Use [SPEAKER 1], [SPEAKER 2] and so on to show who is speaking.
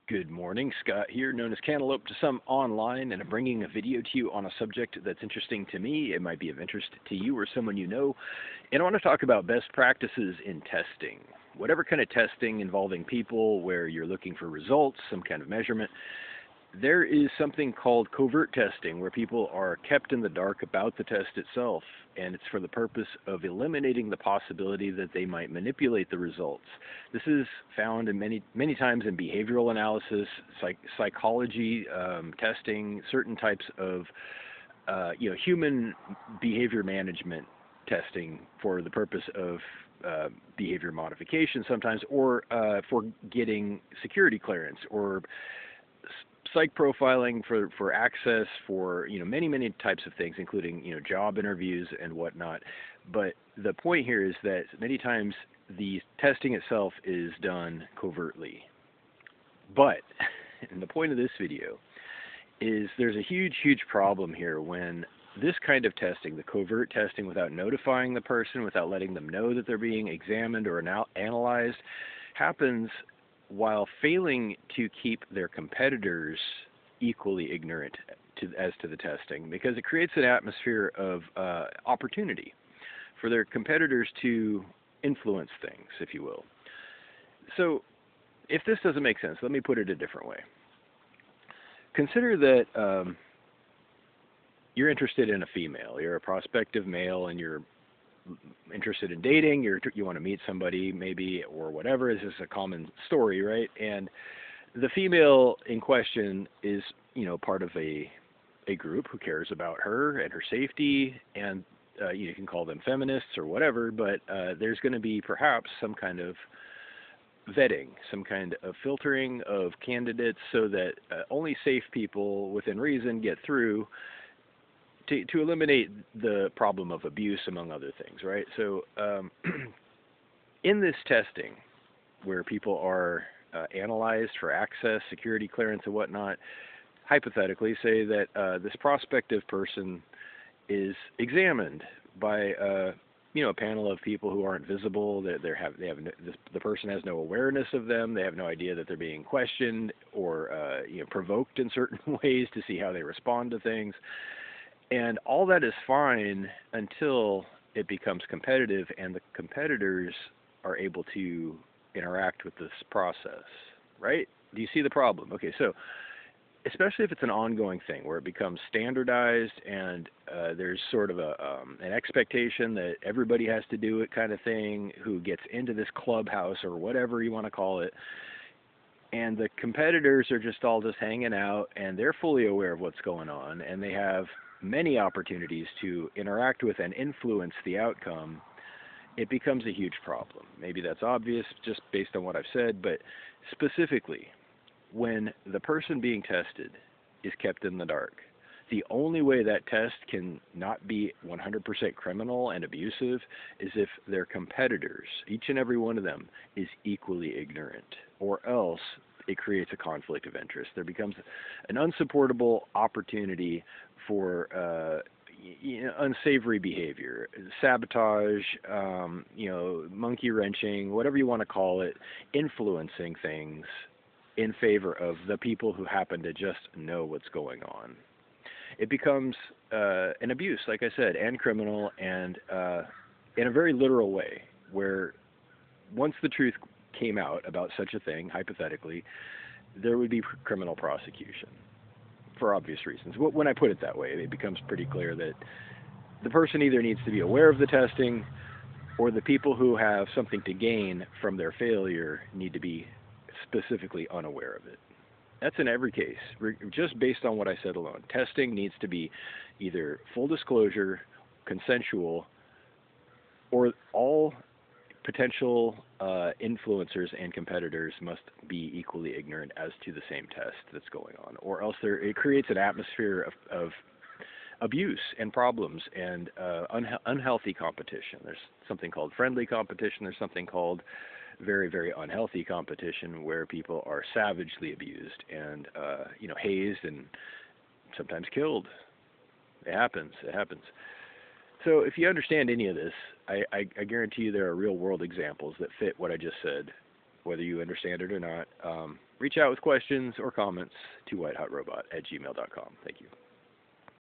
[SPEAKER 1] Good morning, Scott here, known as Cantaloupe to some online, and I'm bringing a video to you on a subject that's interesting to me. It might be of interest to you or someone you know, and I want to talk about best practices in testing. Whatever kind of testing involving people where you're looking for results, some kind of measurement, there is something called covert testing where people are kept in the dark about the test itself, and it's for the purpose of eliminating the possibility that they might manipulate the results. This is found in many times in behavioral analysis, psychology testing, certain types of human behavior management testing for the purpose of behavior modification sometimes, or for getting security clearance, or psych profiling for access, for many types of things, including job interviews and whatnot. But the point here is that many times the testing itself is done covertly. But and the point of this video is there's a huge problem here when this kind of testing, the covert testing, without notifying the person, without letting them know that they're being examined or analyzed, happens while failing to keep their competitors equally ignorant as to the testing, because it creates an atmosphere of opportunity for their competitors to influence things, if you will. So if this doesn't make sense, let me put it a different way. Consider that you're interested in a female. You're a prospective male, and you're interested in dating. You want to meet somebody, maybe, or whatever. This is a common story, right? And the female in question is, part of a group who cares about her and her safety, and you can call them feminists or whatever, but there's going to be perhaps some kind of vetting, some kind of filtering of candidates so that only safe people within reason get through, to eliminate the problem of abuse, among other things, right? So in this testing, where people are analyzed for access, security clearance, and whatnot, hypothetically, say that this prospective person is examined by a panel of people who aren't visible. The person has no awareness of them. They have no idea that they're being questioned or provoked in certain ways to see how they respond to things. And all that is fine until it becomes competitive and the competitors are able to interact with this process, right? Do you see the problem? Okay, so especially if it's an ongoing thing where it becomes standardized and there's sort of an expectation that everybody has to do it kind of thing, who gets into this clubhouse or whatever you want to call it, and the competitors are just all hanging out, and they're fully aware of what's going on, and they have many opportunities to interact with and influence the outcome, it becomes a huge problem. Maybe that's obvious just based on what I've said, but specifically, when the person being tested is kept in the dark, the only way that test can not be 100% criminal and abusive is if their competitors, each and every one of them, is equally ignorant, or else it creates a conflict of interest. There becomes an unsupportable opportunity for unsavory behavior, sabotage, monkey wrenching, whatever you want to call it, influencing things in favor of the people who happen to just know what's going on. It becomes an abuse, like I said, and criminal, and in a very literal way, where once the truth came out about such a thing, hypothetically, there would be criminal prosecution for obvious reasons. When I put it that way, it becomes pretty clear that the person either needs to be aware of the testing, or the people who have something to gain from their failure need to be specifically unaware of it. That's in every case, just based on what I said alone. Testing needs to be either full disclosure, consensual, or all potential influencers and competitors must be equally ignorant as to the same test that's going on, or else it creates an atmosphere of abuse and problems and unhealthy competition. There's something called friendly competition. There's something called very unhealthy competition, where people are savagely abused and hazed and sometimes killed. It happens. So if you understand any of this, I guarantee you there are real world examples that fit what I just said. whether you understand it or not. Reach out with questions or comments to whitehotrobot@gmail.com. Thank you.